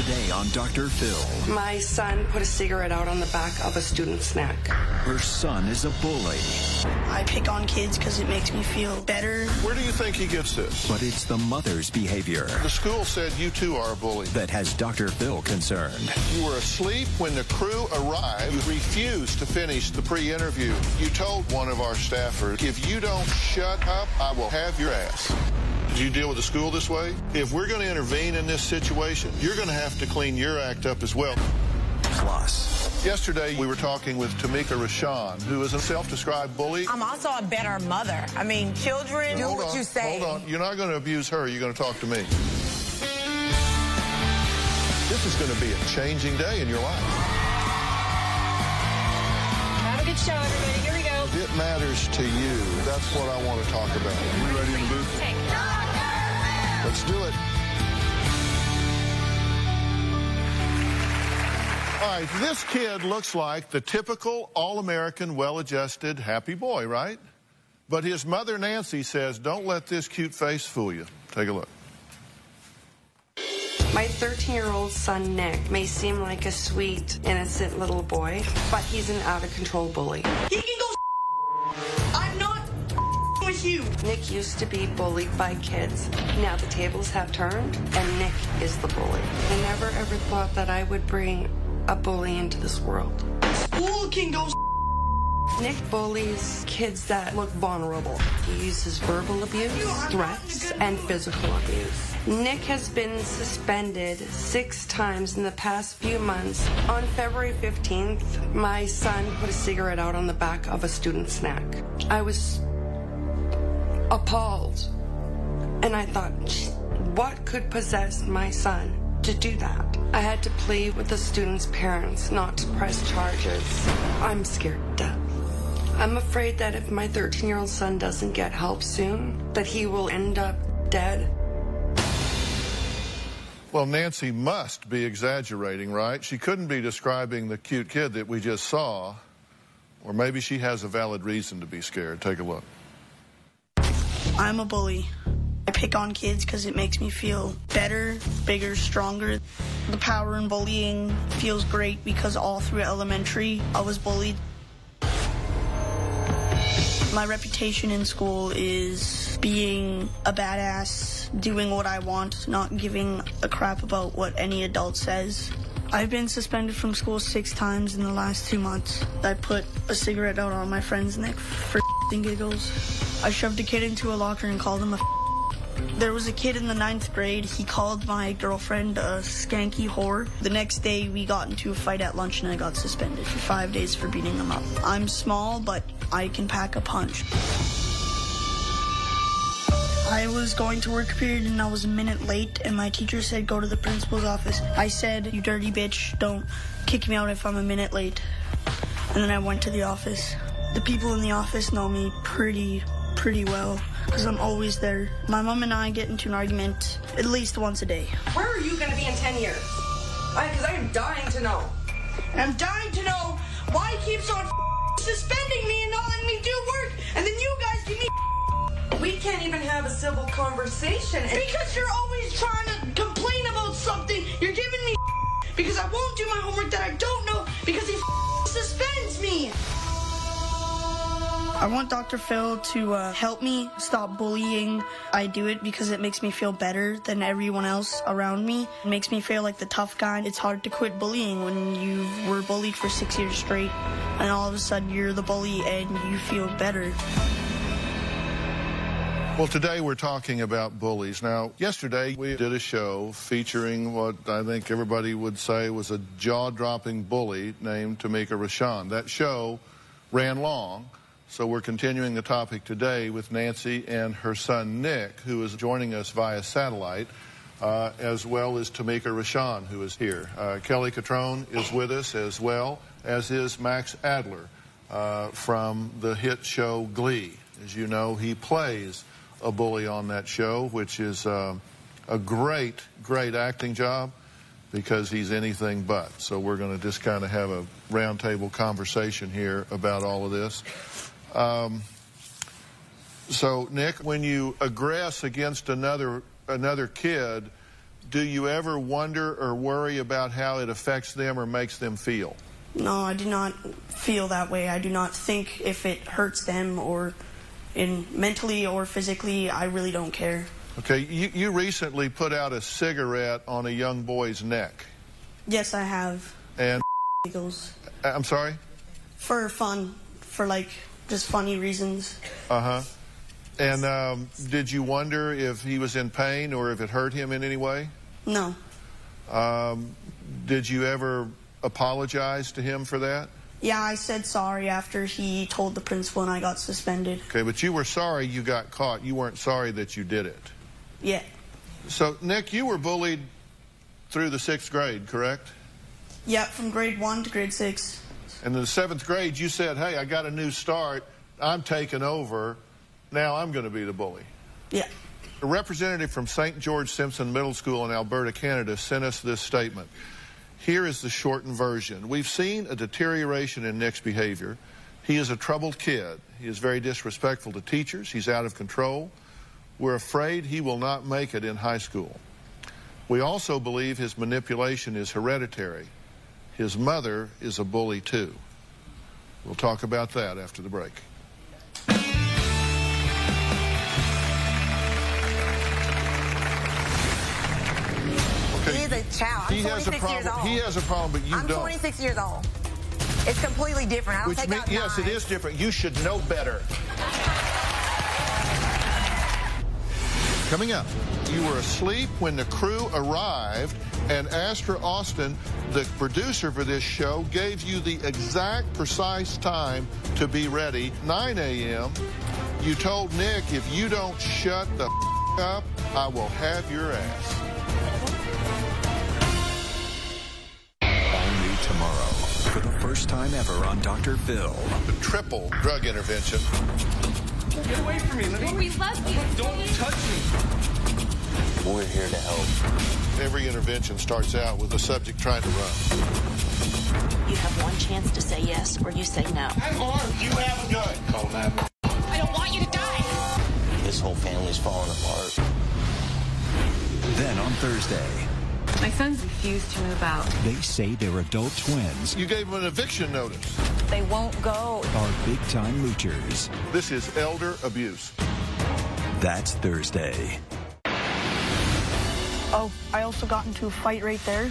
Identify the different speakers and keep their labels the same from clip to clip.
Speaker 1: Today on Dr. Phil.
Speaker 2: My son put a cigarette out on the back of a student's neck.
Speaker 1: Her son is a bully.
Speaker 3: I pick on kids because it makes me feel better.
Speaker 4: Where do you think he gets this?
Speaker 1: But it's the mother's behavior.
Speaker 4: The school said you too are a bully.
Speaker 1: That has Dr. Phil concerned.
Speaker 4: You were asleep when the crew arrived. You refused to finish the pre-interview. You told one of our staffers, if you don't shut up, I will have your ass. Did you deal with the school this way? If we're going to intervene in this situation, you're going to have to clean your act up as well.
Speaker 1: Plus,
Speaker 4: yesterday, we were talking with Tamika Rashawn, who is a self-described bully.
Speaker 5: I'm also a better mother. I mean, children do what you say.
Speaker 4: Hold on. You're not going to abuse her. You're going to talk to me. This is going to be a changing day in your life.
Speaker 6: Have a good show, everybody. Here we go.
Speaker 4: It matters to you. That's what I want to talk about. Are we ready in the booth?
Speaker 6: Hey.
Speaker 4: Let's do it. All right, this kid looks like the typical all-American, well-adjusted, happy boy, right? But his mother, Nancy, says, don't let this cute face fool you. Take a look.
Speaker 2: My 13-year-old son, Nick, may seem like a sweet, innocent little boy, but he's an out-of-control bully.
Speaker 3: He can go. I'm not with you.
Speaker 2: Nick used to be bullied by kids. Now the tables have turned, and Nick is the bully. I never ever thought that I would bring a bully into this world.
Speaker 3: School can go.
Speaker 2: Nick bullies kids that look vulnerable. He uses verbal abuse, threats, and physical abuse. Nick has been suspended 6 times in the past few months. On February 15th, my son put a cigarette out on the back of a student's neck. I was appalled, and I thought, what could possess my son to do that? I had to plead with the student's parents not to press charges. I'm scared to death. I'm afraid that if my 13-year-old son doesn't get help soon, that he will end up dead.
Speaker 4: Well, Nancy must be exaggerating, right? She couldn't be describing the cute kid that we just saw. Or maybe she has a valid reason to be scared. Take a look.
Speaker 3: I'm a bully. I pick on kids because it makes me feel better, bigger, stronger. The power in bullying feels great because all through elementary, I was bullied. My reputation in school is being a badass, doing what I want, not giving a crap about what any adult says. I've been suspended from school 6 times in the last 2 months. I put a cigarette out on my friend's neck for giggles. I shoved a kid into a locker and called him a There was a kid in the 9th grade. He called my girlfriend a skanky whore. The next day, we got into a fight at lunch, and I got suspended for 5 days for beating him up. I'm small, but I can pack a punch. I was going to work period, and I was a minute late, and my teacher said, go to the principal's office. I said, you dirty bitch, don't kick me out if I'm a minute late. And then I went to the office. The people in the office know me pretty well, because I'm always there. My mom and I get into an argument at least once a day.
Speaker 2: Where are you going to be in 10 years? Because I am dying to know.
Speaker 3: And I'm dying to know why he keeps on suspending me and not letting me do work, and then you guys give me
Speaker 2: We can't even have a civil conversation.
Speaker 3: because you're always trying to complain about something. You're giving me because I won't do my homework that I don't know because he suspends me. I want Dr. Phil to help me stop bullying. I do it because it makes me feel better than everyone else around me. It makes me feel like the tough guy. It's hard to quit bullying when you were bullied for 6 years straight, and all of a sudden you're the bully and you feel better.
Speaker 4: Well, today we're talking about bullies. Now, yesterday we did a show featuring what I think everybody would say was a jaw-dropping bully named Tamika Rashawn. That show ran long. So we're continuing the topic today with Nancy and her son Nick, who is joining us via satellite, as well as Tamika Rashawn, who is here. Kelly Catrone is with us, as well as is Max Adler from the hit show Glee. As you know, he plays a bully on that show, which is a great acting job because he's anything but. So we're going to just kind of have a roundtable conversation here about all of this. So, Nick, when you aggress against another kid, do you ever wonder or worry about how it affects them or makes them feel?
Speaker 3: No, I do not feel that way. I do not think if it hurts them or mentally or physically. I really don't care.
Speaker 4: Okay, you recently put out a cigarette on a young boy's neck.
Speaker 3: Yes, I have.
Speaker 4: And
Speaker 3: Eagles.
Speaker 4: I'm sorry?
Speaker 3: For fun, for like just funny reasons.
Speaker 4: Uh-huh. And did you wonder if he was in pain or if it hurt him in any way?
Speaker 3: No.
Speaker 4: Did you ever apologize to him for that?
Speaker 3: Yeah, I said sorry after he told the principal and I got suspended.
Speaker 4: Okay, but you were sorry you got caught. You weren't sorry that you did it.
Speaker 3: Yeah.
Speaker 4: So, Nick, you were bullied through the 6th grade, correct?
Speaker 3: Yeah, from grade 1 to grade 6.
Speaker 4: And in the 7th grade, you said, hey, I got a new start. I'm taking over. Now I'm going to be the bully.
Speaker 3: Yeah.
Speaker 4: A representative from St. George Simpson Middle School in Alberta, Canada, sent us this statement. Here is the shortened version. We've seen a deterioration in Nick's behavior. He is a troubled kid. He is very disrespectful to teachers. He's out of control. We're afraid he will not make it in high school. We also believe his manipulation is hereditary. His mother is a bully, too. We'll talk about that after the break.
Speaker 5: He is a child. I'm 26 years old.
Speaker 4: He has a problem, but you don't.
Speaker 5: I'm 26 years old. It's completely different. I don't take out knives.
Speaker 4: Yes, it is different. You should know better. Coming up, you were asleep when the crew arrived, and Astra Austin, the producer for this show, gave you the exact precise time to be ready, 9 a.m. You told Nick, if you don't shut the up, I will have your ass.
Speaker 1: All new tomorrow. For the first time ever on Dr. Phil.
Speaker 4: The triple drug intervention.
Speaker 7: Get away from me, Libby.
Speaker 6: We love you.
Speaker 7: Don't touch me.
Speaker 1: We're here to help.
Speaker 4: Every intervention starts out with the subject trying to run.
Speaker 8: You have one chance to say yes or you say no.
Speaker 7: I'm armed. You have a gun. Call 911.
Speaker 6: I don't want you to die.
Speaker 1: This whole family's falling apart. Then on Thursday,
Speaker 9: my sons refuse to move out.
Speaker 1: they say they're adult twins
Speaker 4: You gave them an eviction notice.
Speaker 5: They won't go.
Speaker 1: are big-time moochers.
Speaker 4: This is elder abuse.
Speaker 1: That's Thursday.
Speaker 3: Oh, I also got into a fight right there.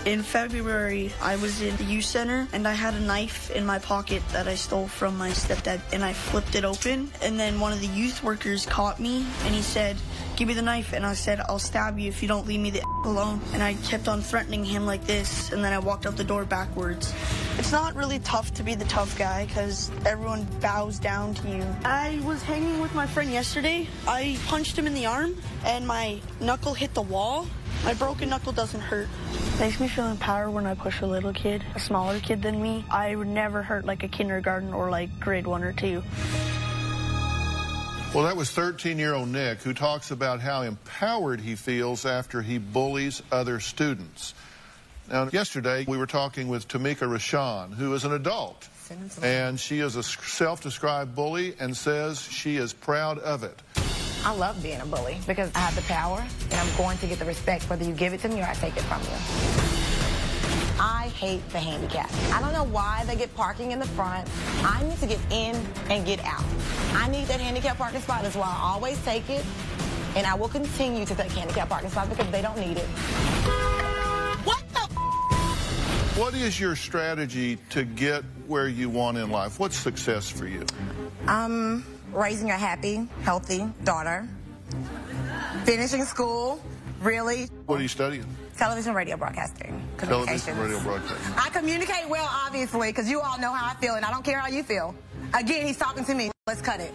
Speaker 3: In February, I was in the youth center, and I had a knife in my pocket that I stole from my stepdad, and I flipped it open, and then one of the youth workers caught me, and he said, give me the knife, and I said, I'll stab you if you don't leave me the alone. And I kept on threatening him like this, and then I walked out the door backwards. It's not really tough to be the tough guy, because everyone bows down to you. I was hanging with my friend yesterday. I punched him in the arm, and my knuckle hit the wall. My broken knuckle doesn't hurt. Makes me feel empowered when I push a little kid, a smaller kid than me. I would never hurt like a kindergarten or like grade 1 or 2.
Speaker 4: Well, that was 13-year-old Nick, who talks about how empowered he feels after he bullies other students. Now, yesterday, we were talking with Tamika Rashawn, who is an adult, and she is a self-described bully and says she is proud of it.
Speaker 5: I love being a bully because I have the power and I'm going to get the respect whether you give it to me or I take it from you. I hate the handicap. I don't know why they get parking in the front. I need to get in and get out. I need that handicap parking spot. That's why I always take it, and I will continue to take handicap parking spots because they don't need it. What the?
Speaker 4: What is your strategy to get where you want in life? What's success for you?
Speaker 5: Raising a happy, healthy daughter. Finishing school, really.
Speaker 4: What are you studying?
Speaker 5: Television, radio broadcasting.
Speaker 4: Television, radio broadcasting.
Speaker 5: I communicate well, obviously, because you all know how I feel, and I don't care how you feel. Again, he's talking to me. Let's cut it.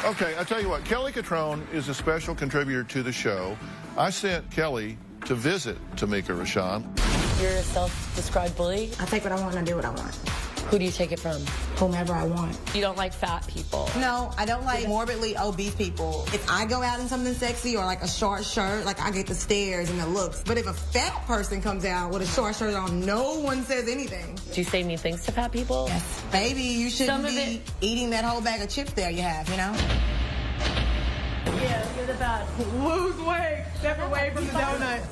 Speaker 4: Okay, I tell you what, Kelly Catrone is a special contributor to the show. I sent Kelly to visit Tamika Rashawn.
Speaker 8: You're a self-described bully.
Speaker 5: I take what I want and I do what I want.
Speaker 8: Who do you take it from?
Speaker 5: Whomever I want.
Speaker 8: You don't like fat people.
Speaker 5: No, I don't like morbidly obese people. If I go out in something sexy or like a short shirt, like I get the stares and the looks. But if a fat person comes out with a short shirt on, no one says anything.
Speaker 8: Do you say mean things to fat people?
Speaker 5: Yes. Baby, you shouldn't be eating that whole bag of chips there you have, you know?
Speaker 3: Yeah, you're the
Speaker 9: that. Lose weight. Step away from the donut.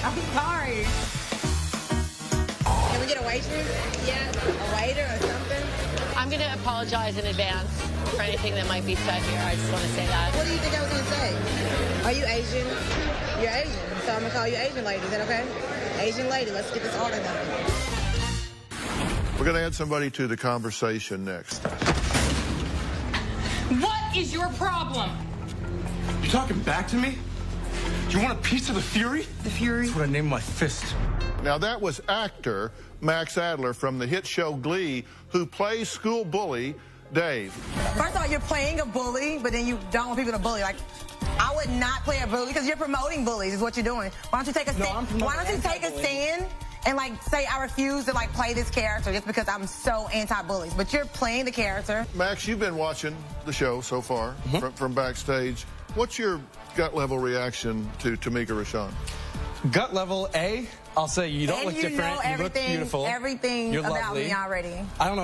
Speaker 9: I'm sorry.
Speaker 5: Can we get a waitress? Yes, a waiter or something?
Speaker 10: I'm going to apologize in advance for anything that might be said here. I just want to say that.
Speaker 5: What do you think I was going to say? Are you Asian? You're Asian, so I'm going to call you Asian lady. Is that okay? Asian lady, let's get this order done.
Speaker 4: We're going to add somebody to the conversation next.
Speaker 6: What is your problem?
Speaker 7: You talking back to me? Do you want a piece of the Fury?
Speaker 6: The Fury?
Speaker 7: That's what I named my fist.
Speaker 4: Now, that was actor Max Adler from the hit show Glee, who plays school bully Dave.
Speaker 5: First of all, you're playing a bully, but then you don't want people to bully. Like, I would not play a bully because you're promoting bullies is what you're doing. Why don't you take a stand? Why don't you take a stand and, like, say I refuse to, like, play this character just because I'm so anti-bullies? But you're playing the character.
Speaker 4: Max, you've been watching the show so far from backstage. What's your gut-level reaction to Tamika Rashawn?
Speaker 11: Gut level, I'll say you don't
Speaker 5: And
Speaker 11: look
Speaker 5: you
Speaker 11: different.
Speaker 5: know
Speaker 11: You look beautiful.
Speaker 5: everything
Speaker 11: You're
Speaker 5: about
Speaker 11: lovely.
Speaker 5: me already.
Speaker 11: I don't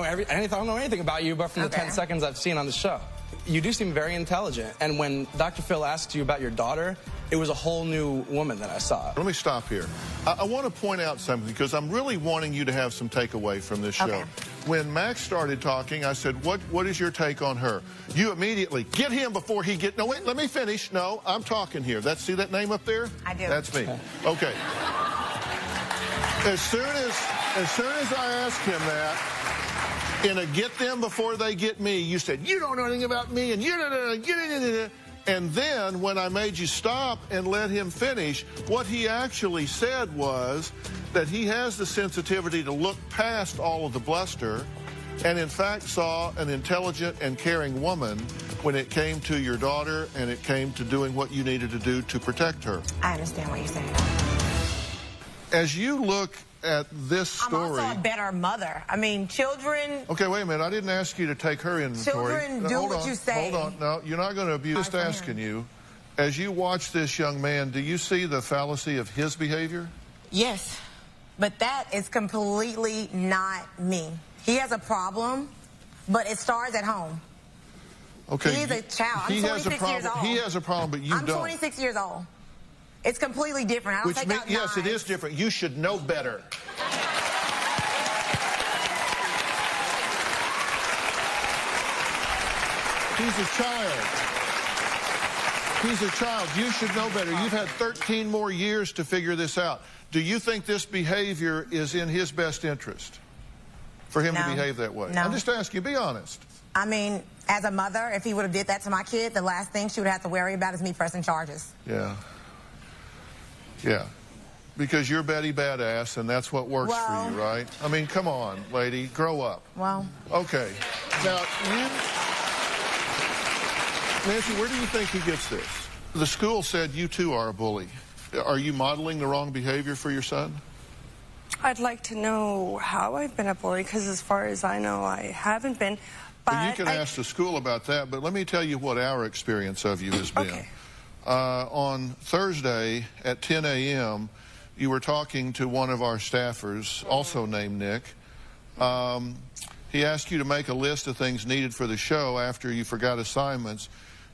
Speaker 11: know anything about you, but from the 10 seconds I've seen on the show. You do seem very intelligent. And when Dr. Phil asked you about your daughter, it was a whole new woman that I saw.
Speaker 4: Let me stop here. I want to point out something because I'm really wanting you to have some takeaway from this show.
Speaker 5: Okay.
Speaker 4: When Max started talking, I said, what is your take on her? You immediately, get him before he get... No, wait, let me finish. No, I'm talking here. See that name up there?
Speaker 5: I do.
Speaker 4: That's me. Okay. As soon as I asked him that, in a get them before they get me, you said, you don't know anything about me, and you don't. And then when I made you stop and let him finish, what he actually said was that he has the sensitivity to look past all of the bluster and in fact saw an intelligent and caring woman when it came to your daughter and it came to doing what you needed to do to protect her.
Speaker 5: I understand what you're saying.
Speaker 4: As you look at this story...
Speaker 5: I'm also a better mother. I mean, children...
Speaker 4: Okay, wait a minute. I didn't ask you to take her inventory.
Speaker 5: Children do what you say.
Speaker 4: Hold on. No, you're not going to abuse. Just asking you, as you watch this young man, do you see the fallacy of his behavior?
Speaker 5: Yes, but that is completely not me. He has a problem, but it starts at home.
Speaker 4: Okay.
Speaker 5: He's a child. I'm 26 years old.
Speaker 4: He has a problem, but you don't.
Speaker 5: I'm 26 years old. It's completely different. I don't take out
Speaker 4: yes,
Speaker 5: knives.
Speaker 4: it is different. You should know better. He's a child. He's a child. You should know better. You've had 13 more years to figure this out. Do you think this behavior is in his best interest for him to behave that way?
Speaker 5: No.
Speaker 4: I'm just asking you, be honest.
Speaker 5: I mean, as a mother, if he would have did that to my kid, the last thing she would have to worry about is me pressing charges.
Speaker 4: Yeah. Yeah. Because you're Betty Badass, and that's what works for you, right? I mean, come on, lady. Grow up.
Speaker 5: Well.
Speaker 4: Okay. Now, Nancy, where do you think he gets this? The school said you, too, are a bully. Are you modeling the wrong behavior for your son?
Speaker 2: I'd like to know how I've been a bully, because as far as I know, I haven't been. But
Speaker 4: well, you can ask the school about that, but let me tell you what our experience of you has been.
Speaker 2: Okay.
Speaker 4: On Thursday at 10 a.m., you were talking to one of our staffers, also named Nick. He asked you to make a list of things needed for the show after you forgot assignments.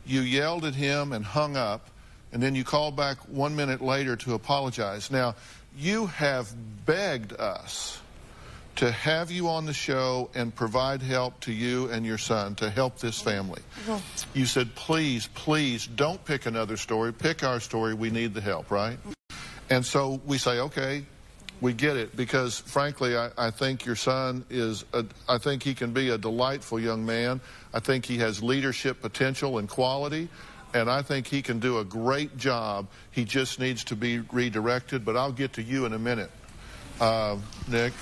Speaker 4: You yelled at him and hung up, and then you called back 1 minute later to apologize. Now, you have begged us to have you on the show and provide help to you and your son to help this family. You said, please, please, don't pick another story. Pick our story. We need the help, right? And so we say, okay, we get it, because frankly, I think your son is, I think he can be a delightful young man. I think he has leadership potential and quality, and I think he can do a great job. He just needs to be redirected, but I'll get to you in a minute, Nick.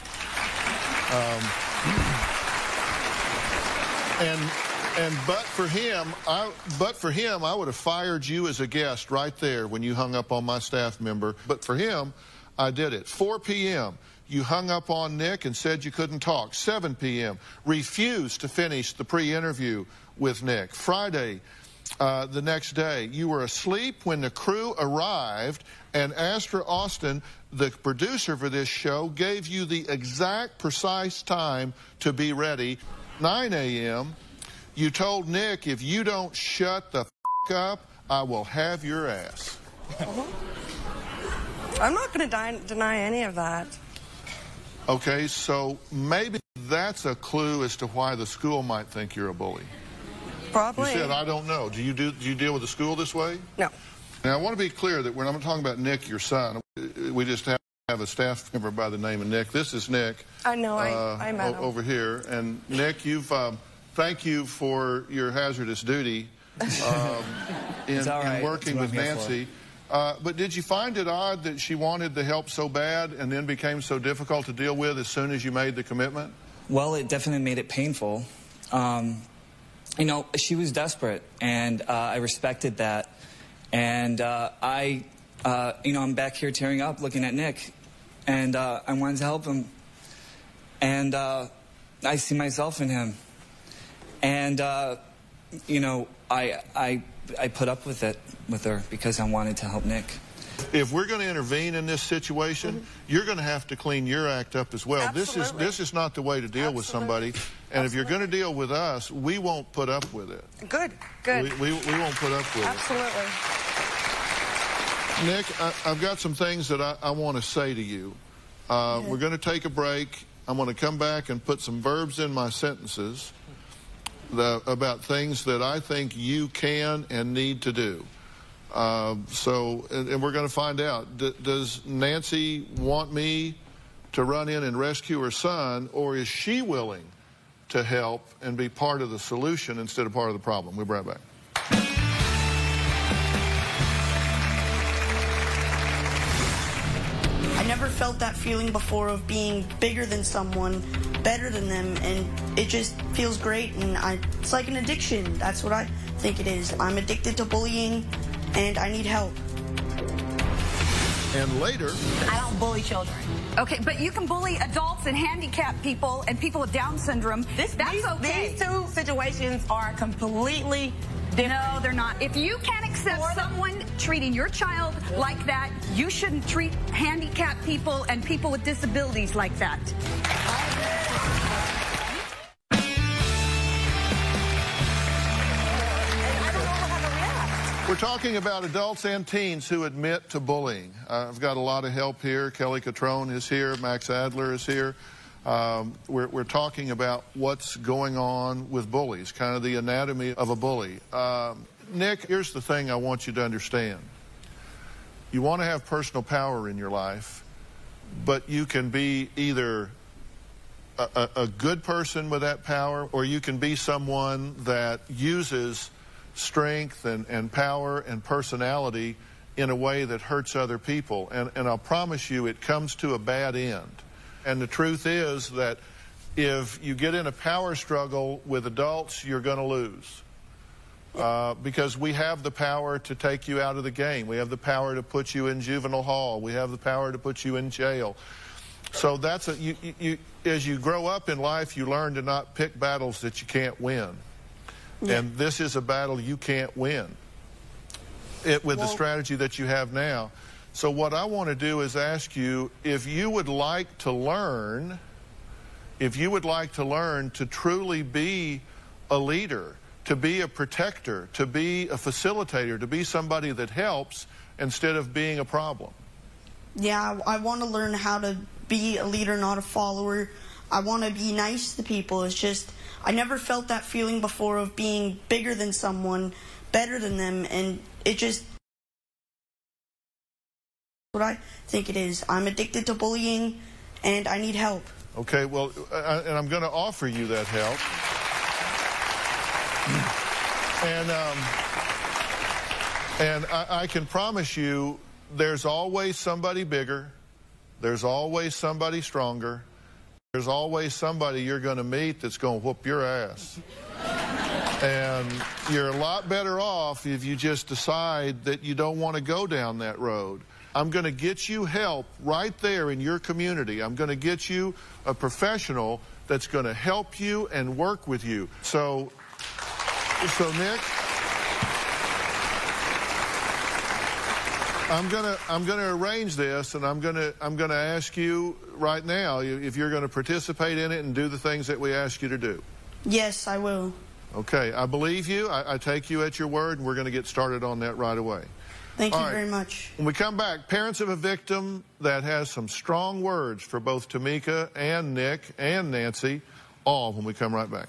Speaker 4: But for him, I would have fired you as a guest right there when you hung up on my staff member. But for him, I did it. 4 p.m., you hung up on Nick and said you couldn't talk. 7 p.m., refused to finish the pre-interview with Nick. Friday, the next day, you were asleep when the crew arrived, and Astra Austin, the producer for this show, gave you the exact precise time to be ready. 9 a.m., you told Nick, if you don't shut the f*** up, I will have your ass.
Speaker 2: I'm not going to deny any of that.
Speaker 4: Okay, so maybe that's a clue as to why the school might think you're a bully.
Speaker 2: Probably.
Speaker 4: You said, I don't know. Do you deal with the school this way?
Speaker 2: No.
Speaker 4: Now, I want to be clear that when I'm talking about Nick, your son, we just have a staff member by the name of Nick. This is Nick.
Speaker 2: I know, I met him.
Speaker 4: Over here. And Nick, thank you for your hazardous duty in working with Nancy. But did you find it odd that she wanted the help so bad and then became so difficult to deal with as soon as you made the commitment?
Speaker 12: Well, it definitely made it painful. You know, she was desperate, and I respected that. And you know, I'm back here tearing up looking at Nick, and I wanted to help him. And I see myself in him. And, you know, I put up with it with her because I wanted to help Nick.
Speaker 4: If we're going to intervene in this situation, you're going to have to clean your act up as well.
Speaker 2: Absolutely.
Speaker 4: This is not the way to deal with somebody. And if you're going to deal with us, we won't put up with it.
Speaker 2: Good, good.
Speaker 4: We won't put up with
Speaker 2: Absolutely.
Speaker 4: it. Nick, I've got some things that I want to say to you. We're going to take a break. I'm going to come back and put some verbs in my sentences about things that I think you can and need to do. And we're going to find out, does Nancy want me to run in and rescue her son, or is she willing to help and be part of the solution instead of part of the problem? We'll be right back.
Speaker 3: I never felt that feeling before of being bigger than someone, better than them, and it just feels great, and it's like an addiction. That's what I think it is. I'm addicted to bullying, and I need help.
Speaker 4: And later...
Speaker 13: I don't bully children. Okay, but you can bully adults and handicapped people and people with Down syndrome. That's okay.
Speaker 5: These two situations are completely different.
Speaker 13: No, they're not. If you can't accept someone treating your child like that, you shouldn't treat handicapped people and people with disabilities like that.
Speaker 4: We're talking about adults and teens who admit to bullying. I've got a lot of help here. Kelly Catrone is here. Max Adler is here. We're talking about what's going on with bullies, kind of the anatomy of a bully. Nick, here's the thing I want you to understand. You want to have personal power in your life, but you can be either a good person with that power, or you can be someone that uses strength and power and personality in a way that hurts other people. And I'll promise you it comes to a bad end. And the truth is that if you get in a power struggle with adults, you're going to lose. Because we have the power to take you out of the game. We have the power to put you in juvenile hall. We have the power to put you in jail. So that's as you grow up in life, you learn to not pick battles that you can't win. Yeah. And this is a battle you can't win with the strategy that you have now. So what I want to do is ask you if you would like to learn, to truly be a leader, to be a protector, to be a facilitator, to be somebody that helps instead of being a problem.
Speaker 3: Yeah, I want to learn how to be a leader, not a follower. I want to be nice to people. It's just, I never felt that feeling before of being bigger than someone, better than them, and it just... what I think it is. I'm addicted to bullying, and I need help.
Speaker 4: Okay, well, and I'm going to offer you that help. And I can promise you there's always somebody bigger, there's always somebody stronger, there's always somebody you're going to meet that's going to whoop your ass. And you're a lot better off if you just decide that you don't want to go down that road. I'm going to get you help right there in your community. I'm going to get you a professional that's going to help you and work with you. So Nick, I'm going to arrange this, and I'm going to ask you right now if you're going to participate in it and do the things that we ask you to do.
Speaker 3: Yes, I will.
Speaker 4: Okay, I believe you. I take you at your word, and we're going to get started on that right away.
Speaker 3: Thank you very much.
Speaker 4: When we come back, parents of a victim that has some strong words for both Tamika and Nick and Nancy, all when we come right back.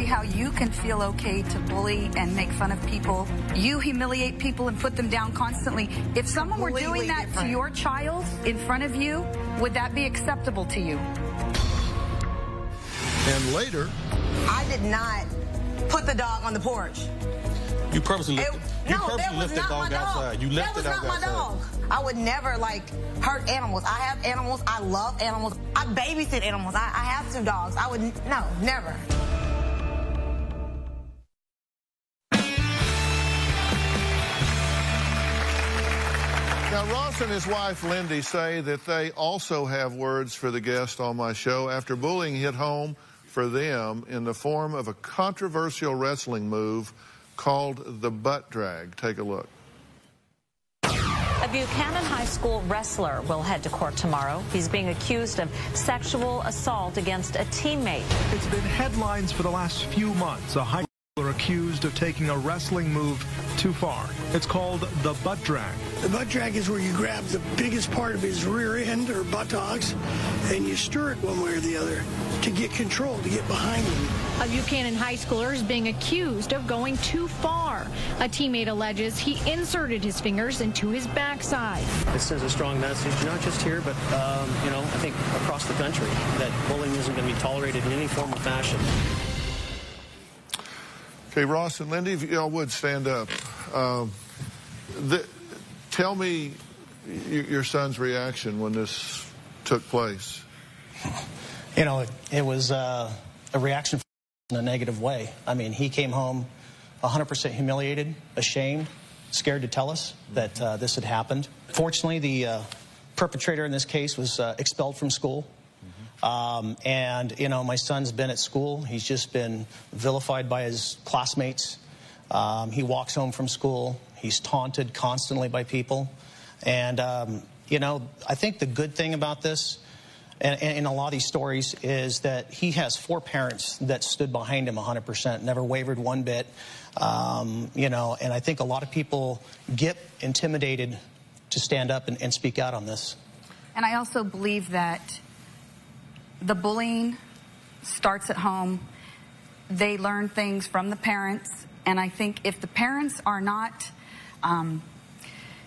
Speaker 13: How you can feel okay to bully and make fun of people. You humiliate people and put them down constantly. If someone were doing that to your child in front of you, would that be acceptable to you?
Speaker 4: And later,
Speaker 5: I did not put the dog on the porch.
Speaker 14: You purposely left
Speaker 5: the dog
Speaker 14: outside. You left
Speaker 5: the dog outside. That was not my dog. I would never, like, hurt animals. I have animals. I love animals. I babysit animals. I have 2 dogs. I would, no, never.
Speaker 4: Now, Ross and his wife, Lindy, say that they also have words for the guest on my show after bullying hit home for them in the form of a controversial wrestling move called the butt drag. Take a look.
Speaker 15: A Buchanan High School wrestler will head to court tomorrow. He's being accused of sexual assault against a teammate.
Speaker 16: It's been headlines for the last few months. A high schooler accused of taking a wrestling move too far. It's called the butt drag.
Speaker 17: The butt drag is where you grab the biggest part of his rear end or buttocks and you stir it one way or the other to get control, to get behind him.
Speaker 18: A Buchanan high schooler is being accused of going too far. A teammate alleges he inserted his fingers into his backside.
Speaker 19: It sends a strong message, not just here, but, you know, I think across the country, that bullying isn't going to be tolerated in any form or fashion.
Speaker 4: Okay, Ross and Lindy, if y'all would stand up. Tell me your son's reaction when this took place.
Speaker 20: You know, it was a reaction in a negative way. I mean, he came home 100% humiliated, ashamed, scared to tell us that this had happened. Fortunately, the perpetrator in this case was expelled from school. And, you know, my son's been at school. He's just been vilified by his classmates. He walks home from school. He's taunted constantly by people. And, you know, I think the good thing about this, and in a lot of these stories, is that he has 4 parents that stood behind him 100%, never wavered one bit. You know, and I think a lot of people get intimidated to stand up and speak out on this.
Speaker 13: And I also believe that the bullying starts at home. They learn things from the parents, and I think if the parents are not,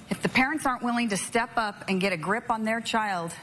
Speaker 13: if the parents aren't willing to step up and get a grip on their child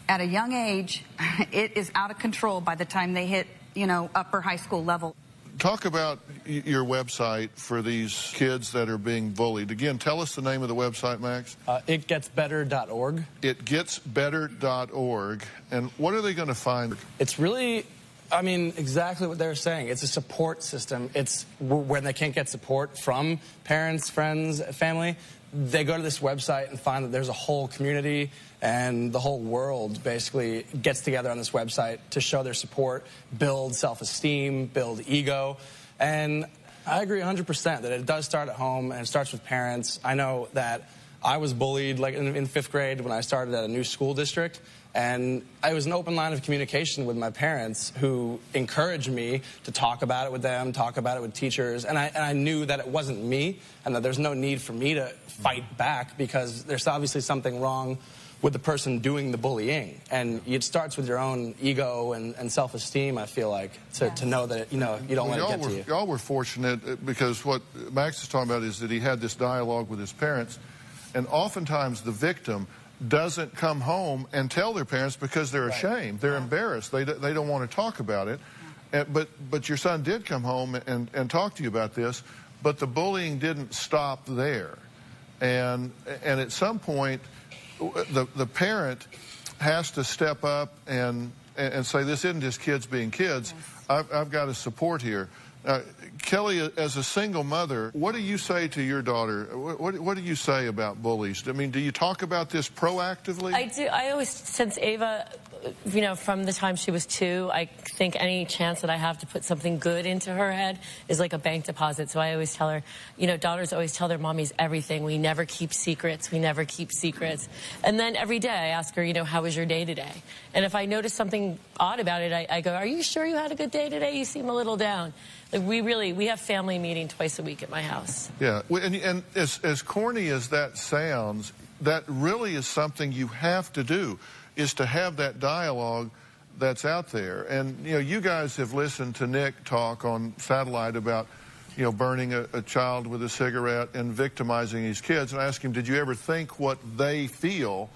Speaker 13: at a young age, it is out of control by the time they hit, you know, upper high school level.
Speaker 4: Talk about your website for these kids that are being bullied. Again, tell us the name of the website, Max.
Speaker 11: Itgetsbetter.org.
Speaker 4: Itgetsbetter.org. And what are they going to find?
Speaker 11: It's really, I mean, exactly what they're saying. It's a support system. It's when they can't get support from parents, friends, family, they go to this website and find that there's a whole community and the whole world basically gets together on this website to show their support, build self-esteem, build ego. And I agree 100% that it does start at home and it starts with parents. I know that I was bullied like in 5th grade when I started at a new school district, and it was an open line of communication with my parents who encouraged me to talk about it with them, talk about it with teachers, and I knew that it wasn't me and that there's no need for me to fight back because there's obviously something wrong with the person doing the bullying. And it starts with your own ego and self-esteem, I feel like, to know that, you know, you don't let it get to you.
Speaker 4: Y'all were fortunate because what Max is talking about is that he had this dialogue with his parents, and oftentimes the victim doesn't come home and tell their parents because they're ashamed. They're embarrassed. They don't want to talk about it. But your son did come home and talk to you about this, but the bullying didn't stop there. And at some point, the parent has to step up and say, this isn't just kids being kids. I've got to support here. Kelly, as a single mother, what do you say to your daughter? What do you say about bullies? I mean, do you talk about this proactively?
Speaker 15: I do. I always, since Ava
Speaker 21: you know, from the time she was 2, I think any chance that I have to put something good into her head is like a bank deposit. So I always tell her, you know, daughters always tell their mommies everything. We never keep secrets. We never keep secrets. And then every day I ask her, you know, how was your day today? And if I notice something odd about it, I go, are you sure you had a good day today? You seem a little down. Like we have family meeting twice a week at my house.
Speaker 4: Yeah, and as corny as that sounds, that really is something you have to do, is to have that dialogue that's out there. And, you know, you guys have listened to Nick talk on satellite about, you know, burning a child with a cigarette and victimizing these kids. And I asked him, did you ever think what they feel?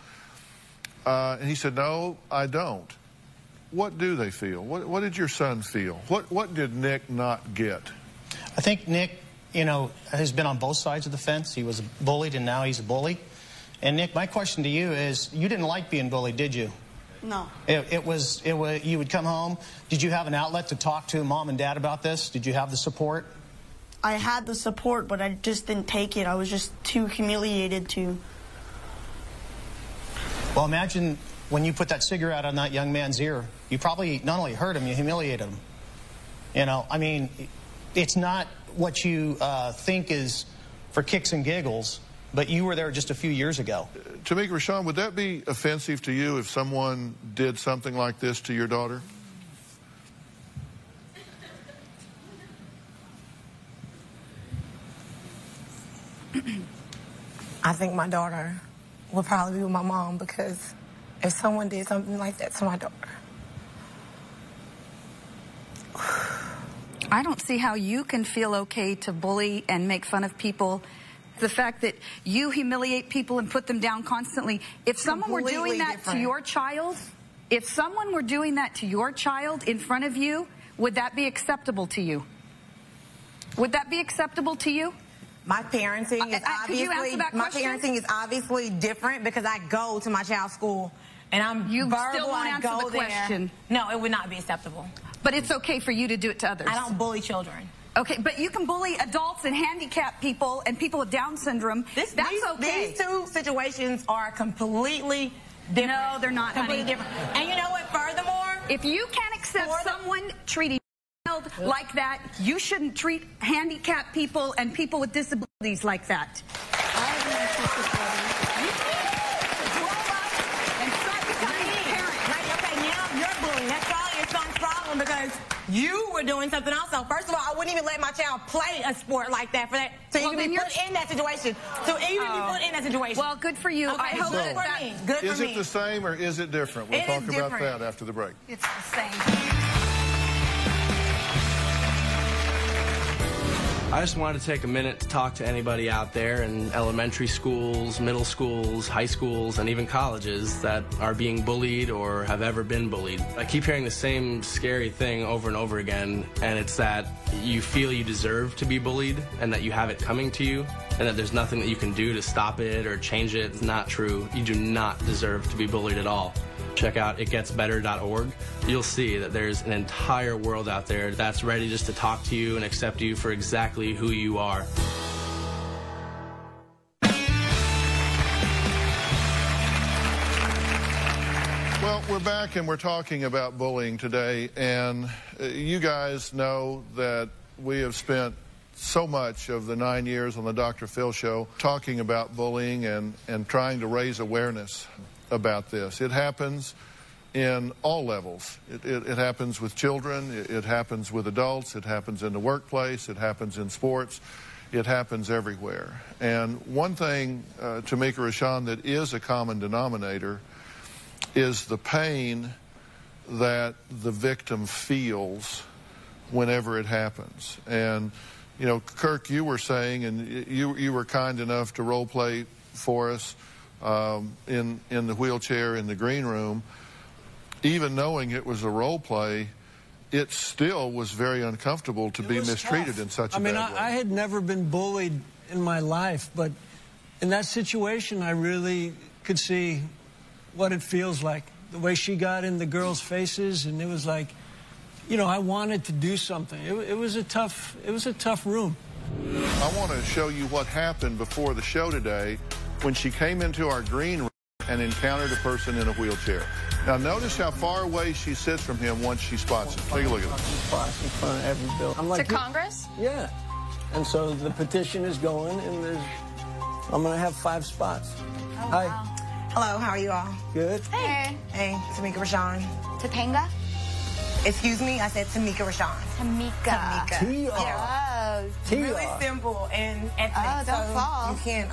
Speaker 4: And he said, no, I don't. What do they feel? What did your son feel? What did Nick not get?
Speaker 20: I think Nick, you know, has been on both sides of the fence. He was bullied and now he's a bully. And Nick, my question to you is, you didn't like being bullied, did you?
Speaker 3: No.
Speaker 20: It was you would come home. Did you have an outlet to talk to mom and dad about this? Did you have the support?
Speaker 3: I had the support, but I just didn't take it. I was just too humiliated to.
Speaker 20: Well, imagine when you put that cigarette on that young man's ear, you probably not only hurt him, you humiliated him. You know, I mean, it's not what you think is for kicks and giggles, but you were there just a few years ago.
Speaker 4: Tamika Rashawn, would that be offensive to you if someone did something like this to your daughter?
Speaker 5: I think my daughter would probably be with my mom, because if someone did something like that to my daughter.
Speaker 13: I don't see how you can feel okay to bully and make fun of people. The fact that you humiliate people and put them down constantly. If someone were doing that to your child, if someone were doing that to your child in front of you, would that be acceptable to you? Would that be acceptable to you?
Speaker 5: My parenting is obviously different, because I go to my child's school and I'm
Speaker 13: still won't answer the question.
Speaker 5: No, it would not be acceptable.
Speaker 13: But it's okay for you to do it to others.
Speaker 5: I don't bully children.
Speaker 13: Okay, but you can bully adults and handicapped people and people with Down syndrome. That's okay.
Speaker 5: These two situations are completely different.
Speaker 13: No, they're not,
Speaker 5: completely different. And you know what, furthermore?
Speaker 13: If you can't accept someone treating like that, you shouldn't treat handicapped people and people with disabilities like that.
Speaker 5: Okay, now you're bullying. That's probably your son's problem, because you were doing something also. First of all, I wouldn't even let my child play a sport like that for that. So you can be put in that situation. So even be put in that situation.
Speaker 13: Well, good for you.
Speaker 5: Okay,
Speaker 13: I hope
Speaker 5: good for me. Good for me.
Speaker 4: Is it the same or is it different? We'll talk about that after the break.
Speaker 13: It's the same.
Speaker 11: I just wanted to take a minute to talk to anybody out there in elementary schools, middle schools, high schools, and even colleges that are being bullied or have ever been bullied. I keep hearing the same scary thing over and over again, and it's that you feel you deserve to be bullied and that you have it coming to you and that there's nothing that you can do to stop it or change it. It's not true. You do not deserve to be bullied at all. Check out itgetsbetter.org. You'll see that there's an entire world out there that's ready just to talk to you and accept you for exactly who you are.
Speaker 4: Well, we're back and we're talking about bullying today, and you guys know that we have spent so much of the 9 years on the Dr. Phil Show talking about bullying and trying to raise awareness about this. It happens in all levels. It happens with children, it happens with adults, it happens in the workplace, it happens in sports, it happens everywhere. And one thing, Tamika Rashawn, that is a common denominator is the pain that the victim feels whenever it happens. And, you know, Kirk, you were saying, and you were kind enough to role play for us, in the wheelchair in the green room. Even knowing it was a role play, it still was very uncomfortable to be mistreated in such a bad way.
Speaker 22: I had never been bullied in my life, but in that situation I really could see what it feels like. The way she got in the girls' faces, and it was like, you know, I wanted to do something. It was a tough room.
Speaker 4: I want to show you what happened before the show today when she came into our green room and encountered a person in a wheelchair. Now notice how far away she sits from him once she spots him. Take a look at it.
Speaker 22: Spots in front of every building. I'm like,
Speaker 1: to Congress?
Speaker 22: Yeah. And so the petition is going, and I'm going to have 5 spots.
Speaker 1: Oh,
Speaker 22: Hi.
Speaker 1: wow.
Speaker 5: Hello, how are you all?
Speaker 22: Good.
Speaker 1: Hey.
Speaker 5: Hey, Tamika Rashawn.
Speaker 1: Topanga?
Speaker 5: Excuse me, I said Tamika Rashawn.
Speaker 1: Tamika.
Speaker 5: Yeah. Really simple and ethnic.
Speaker 1: don't fall.
Speaker 5: You can't,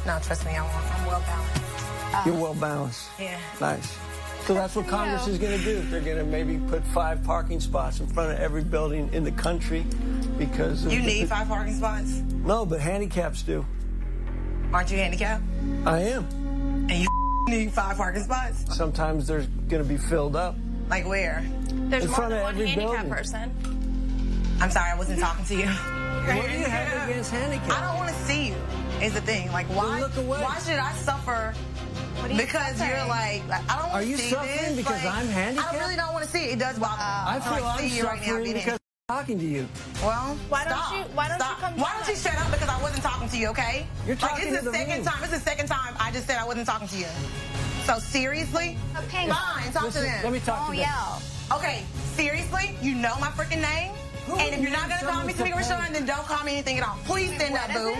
Speaker 5: no, trust me, I'm well balanced.
Speaker 22: You're well balanced.
Speaker 5: Yeah.
Speaker 22: Nice. So that's what Congress is going to do. They're going to maybe put 5 parking spots in front of every building in the country because...
Speaker 5: You need 5 parking spots?
Speaker 22: No, but handicaps do.
Speaker 5: Aren't you handicapped?
Speaker 22: I am.
Speaker 5: And you need 5 parking spots?
Speaker 22: Sometimes they're going to be filled up.
Speaker 5: Like where?
Speaker 1: There's
Speaker 22: in
Speaker 1: more
Speaker 22: front
Speaker 1: than
Speaker 22: of
Speaker 1: one
Speaker 22: every
Speaker 1: handicapped
Speaker 22: building.
Speaker 5: person. I'm sorry, I wasn't talking to you.
Speaker 22: What do you have against handicapped?
Speaker 5: I don't want to see you, is the thing. Like, why,
Speaker 22: look away.
Speaker 5: Why should I suffer because you're like, I don't want to see this.
Speaker 22: Are you suffering because I'm handicapped?
Speaker 5: I really don't want to see it. It does bother me.
Speaker 22: I feel I'm
Speaker 5: see you right now
Speaker 22: suffering because I'm talking to you.
Speaker 5: Well,
Speaker 1: why don't you come
Speaker 5: Why don't you shut up because I wasn't talking to you, okay?
Speaker 22: You're talking
Speaker 5: it's
Speaker 22: to the
Speaker 5: second time. It's the second time I just said I wasn't talking to you. So seriously?
Speaker 1: Okay.
Speaker 5: Fine, talk to them.
Speaker 22: Let me talk to them.
Speaker 1: Yell.
Speaker 5: Okay, seriously? You know my freaking name? And if you're not going to call me Tamika Rashawn, then don't call me anything at all. Please stand up, boo.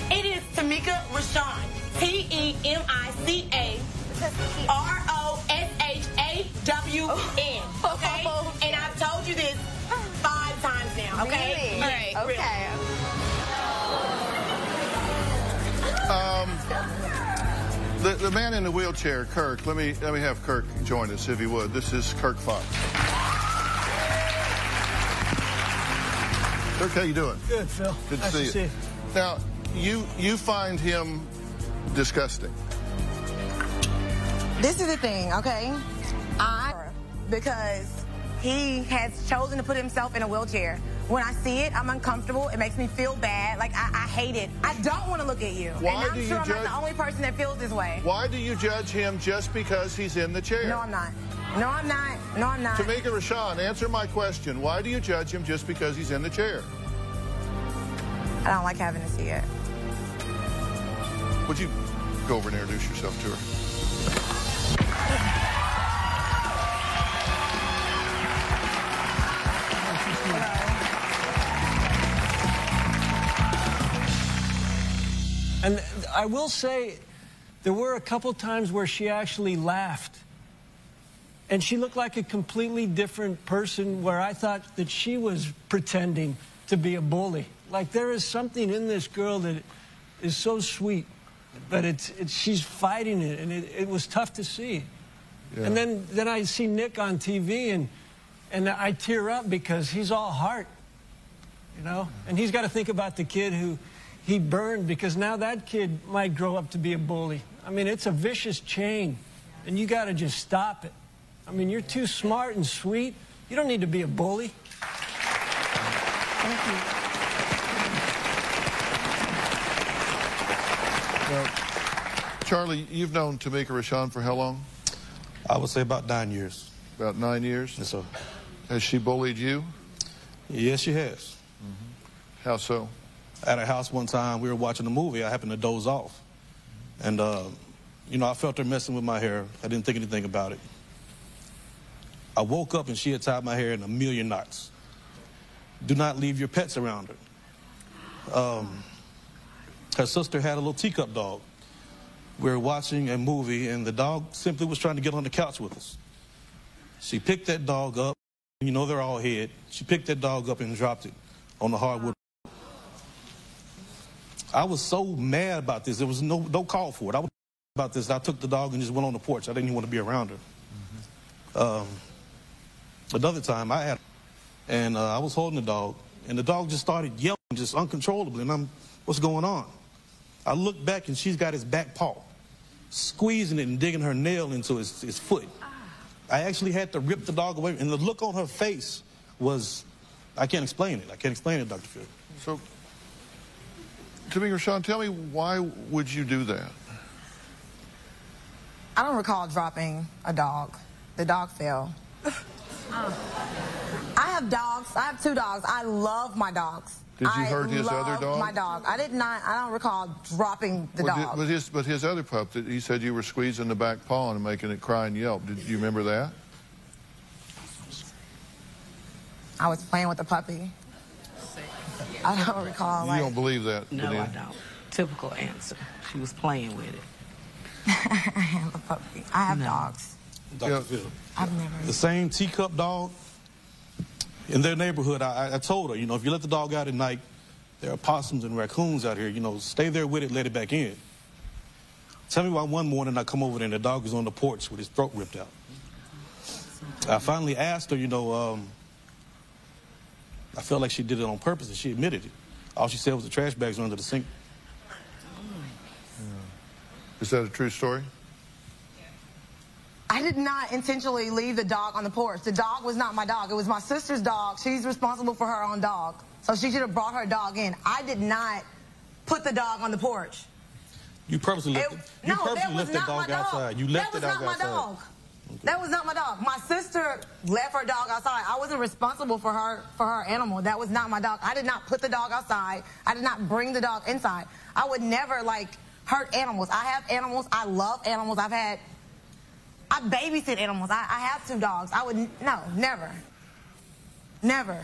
Speaker 5: It is Tamika Rashawn. T-E-M-I-C-A R-O-S-H-A-W-N. Okay? And I've told you this 5 times now, okay?
Speaker 1: Really?
Speaker 5: All right,
Speaker 1: okay.
Speaker 4: The man in the wheelchair, Kirk, let me have Kirk join us if he would. This is Kirk Fox. Kirk, how you doing?
Speaker 22: Good, Phil.
Speaker 4: Good to
Speaker 22: nice
Speaker 4: see you. Now, you find him disgusting.
Speaker 5: This is the thing, okay? Because he has chosen to put himself in a wheelchair. When I see it, I'm uncomfortable. It makes me feel bad. Like, I hate it. I don't want to look at you.
Speaker 4: Why
Speaker 5: and
Speaker 4: do
Speaker 5: I'm
Speaker 4: you
Speaker 5: sure I'm
Speaker 4: judge?
Speaker 5: not the only person that feels this way.
Speaker 4: Why do you judge him just because he's in the chair?
Speaker 5: No, I'm not. No, I'm not. No, I'm not.
Speaker 4: Tamika Rashawn, answer my question. Why do you judge him just because he's in the chair?
Speaker 5: I don't like having to see it.
Speaker 4: Would you go over and introduce yourself to her?
Speaker 22: And I will say, there were a couple times where she actually laughed. And she looked like a completely different person where I thought that she was pretending to be a bully. Like, there is something in this girl that is so sweet, but she's fighting it, and it was tough to see. Yeah. And then I see Nick on TV, and I tear up because he's all heart, you know? And he's got to think about the kid who he burned, because now that kid might grow up to be a bully. I mean, it's a vicious chain, and you got to just stop it. I mean, you're too smart and sweet. You don't need to be a bully. Thank you.
Speaker 4: Well, Charlie, you've known Tamika Rashawn for how long?
Speaker 14: I would say about 9 years.
Speaker 4: About 9 years?
Speaker 14: Yes, sir.
Speaker 4: Has she bullied you?
Speaker 14: Yes, she has.
Speaker 4: Mm-hmm. How so?
Speaker 14: At her house one time, we were watching a movie. I happened to doze off. And, you know, I felt her messing with my hair. I didn't think anything about it. I woke up and she had tied my hair in a million knots. Do not leave your pets around her. Her sister had a little teacup dog. We were watching a movie, and the dog simply was trying to get on the couch with us. She picked that dog up. You know they're all head. She picked that dog up and dropped it on the hardwood. I was so mad about this. There was no call for it. I was about this. I took the dog and just went on the porch. I didn't even want to be around her. Another time I was holding the dog, and the dog just started yelling just uncontrollably, and what's going on? I looked back, and she's got his back paw, squeezing it and digging her nail into his foot. I actually had to rip the dog away, and the look on her face was, I can't explain it. I can't explain it, Dr. Phil.
Speaker 4: So, Tamika Rashawn, tell me, why would you do that?
Speaker 5: I don't recall dropping a dog. The dog fell. I have dogs. I have 2 dogs. I love my dogs.
Speaker 4: Did you hurt his other dog?
Speaker 5: My dog. I don't recall dropping the dog.
Speaker 4: But his other pup, he said you were squeezing the back paw and making it cry and yelp. Did you remember that?
Speaker 5: I was playing with the puppy. I don't recall.
Speaker 4: You don't believe that?
Speaker 8: No,
Speaker 4: Danielle?
Speaker 8: I don't. Typical answer. She was playing with it.
Speaker 5: I have a puppy. I have dogs.
Speaker 14: Dr. Phil.
Speaker 5: I've never.
Speaker 14: The same teacup dog in their neighborhood. I told her, you know, if you let the dog out at night, there are possums and raccoons out here. You know, stay there with it, let it back in. Tell me why one morning I come over there and the dog is on the porch with his throat ripped out. I finally asked her, you know, I felt like she did it on purpose, and she admitted it. All she said was the trash bags were under the sink.
Speaker 4: Is that a true story?
Speaker 5: I did not intentionally leave the dog on the porch. The dog was not my dog. It was my sister's dog. She's responsible for her own dog. So she should have brought her dog in. I did not put the dog on the porch.
Speaker 14: You purposely left that dog outside. You left the dog outside.
Speaker 5: That was not my dog. That was not my dog. My sister left her dog outside. I wasn't responsible for her animal. That was not my dog. I did not put the dog outside. I did not bring the dog inside. I would never, like, hurt animals. I have animals. I love animals. I babysit animals. I have 2 dogs. No, never. Never.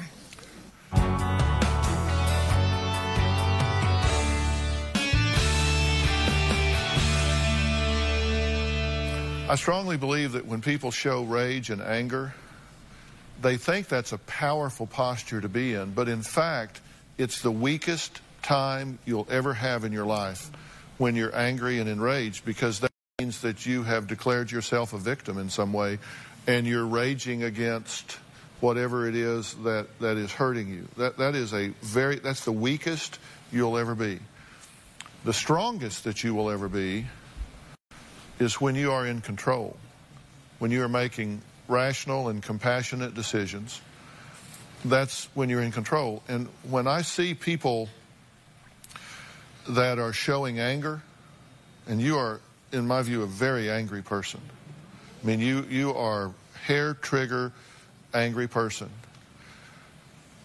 Speaker 4: I strongly believe that when people show rage and anger, they think that's a powerful posture to be in, but in fact, it's the weakest time you'll ever have in your life when you're angry and enraged, because that means that you have declared yourself a victim in some way, and you're raging against whatever it is that is hurting you. That's the weakest you'll ever be. The strongest that you will ever be is when you are in control, when you are making rational and compassionate decisions. That's when you're in control. And when I see people that are showing anger, and you are, in my view, a very angry person. I mean, you are hair trigger angry person.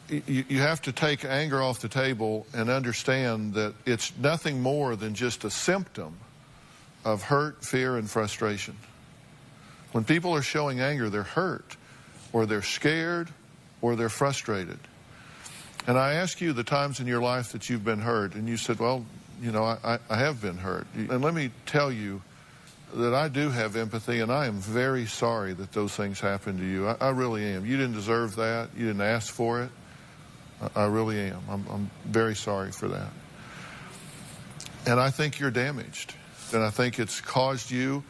Speaker 4: You have to take anger off the table and understand that it's nothing more than just a symptom of hurt, fear, and frustration. When people are showing anger, they're hurt, or they're scared, or they're frustrated. And I ask you the times in your life that you've been hurt, and you said, well, you know, I have been hurt. And let me tell you that I do have empathy, and I am very sorry that those things happened to you. I really am. You didn't deserve that. You didn't ask for it. I really am. I'm very sorry for that. And I think you're damaged. And I think it's caused you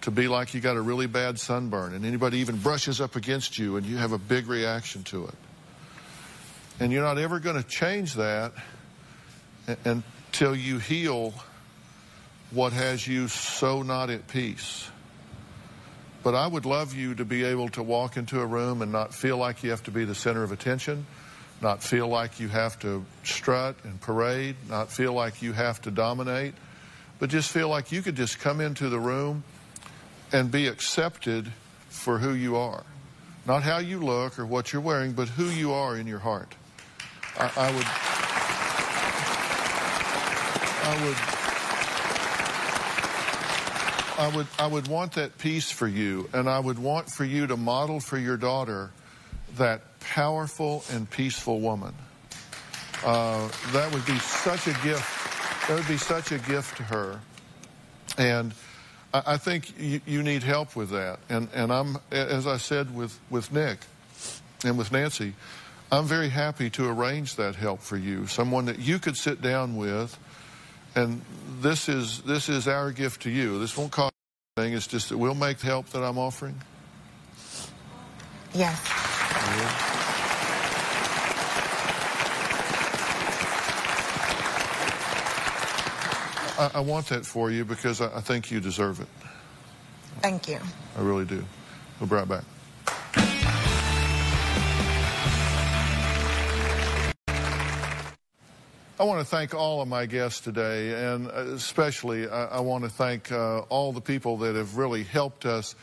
Speaker 4: to be like you got a really bad sunburn, and anybody even brushes up against you and you have a big reaction to it. And you're not ever going to change that until you heal what has you so not at peace. But I would love you to be able to walk into a room and not feel like you have to be the center of attention, not feel like you have to strut and parade, not feel like you have to dominate, but just feel like you could just come into the room and be accepted for who you are. Not how you look or what you're wearing, but who you are in your heart. I would want that peace for you, and I would want for you to model for your daughter that powerful and peaceful woman. That would be such a gift. That would be such a gift to her. And I think you need help with that. And I'm, as I said with Nick and with Nancy, I'm very happy to arrange that help for you. Someone that you could sit down with, and this is our gift to you. This won't cost anything. It's just that we'll make the help that I'm offering.
Speaker 5: Yes.
Speaker 4: Yeah. I want that for you because I think you deserve it.
Speaker 5: Thank you.
Speaker 4: I really do. We'll be right back. I want to thank all of my guests today, and especially I want to thank all the people that have really helped us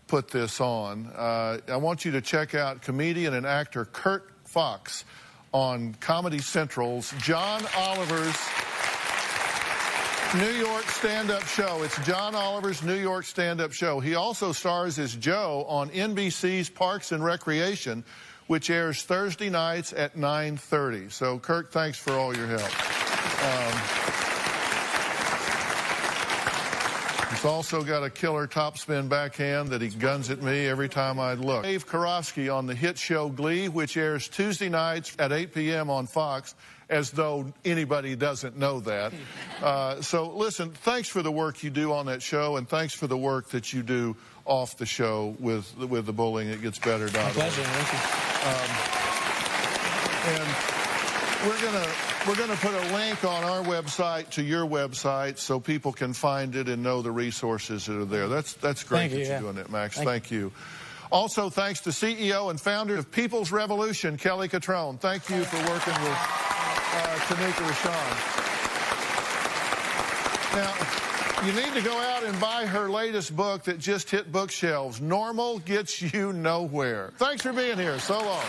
Speaker 4: put this on. I want you to check out comedian and actor Kurt Fox on Comedy Central's John Oliver's New York stand-up show. It's John Oliver's New York stand-up show. He also stars as Joe on NBC's Parks and Recreation, which airs Thursday nights at 9:30. So, Kirk, thanks for all your help. He's also got a killer topspin backhand that he guns at me every time I look. Dave Karofsky on the hit show Glee, which airs Tuesday nights at 8 p.m. on Fox, as though anybody doesn't know that. So, listen, thanks for the work you do on that show, and thanks for the work that you do off the show with the bullying. It gets better.
Speaker 11: My pleasure. Thank
Speaker 4: you. And we're gonna put a link on our website to your website so people can find it and know the resources that are there. That's great that you're doing it, Max. Thank you. Also, thanks to CEO and founder of People's Revolution, Kelly Catrone. Thank you for working with Tamika Rashawn. Now, you need to go out and buy her latest book that just hit bookshelves. Normal Gets You Nowhere. Thanks for being here. So long.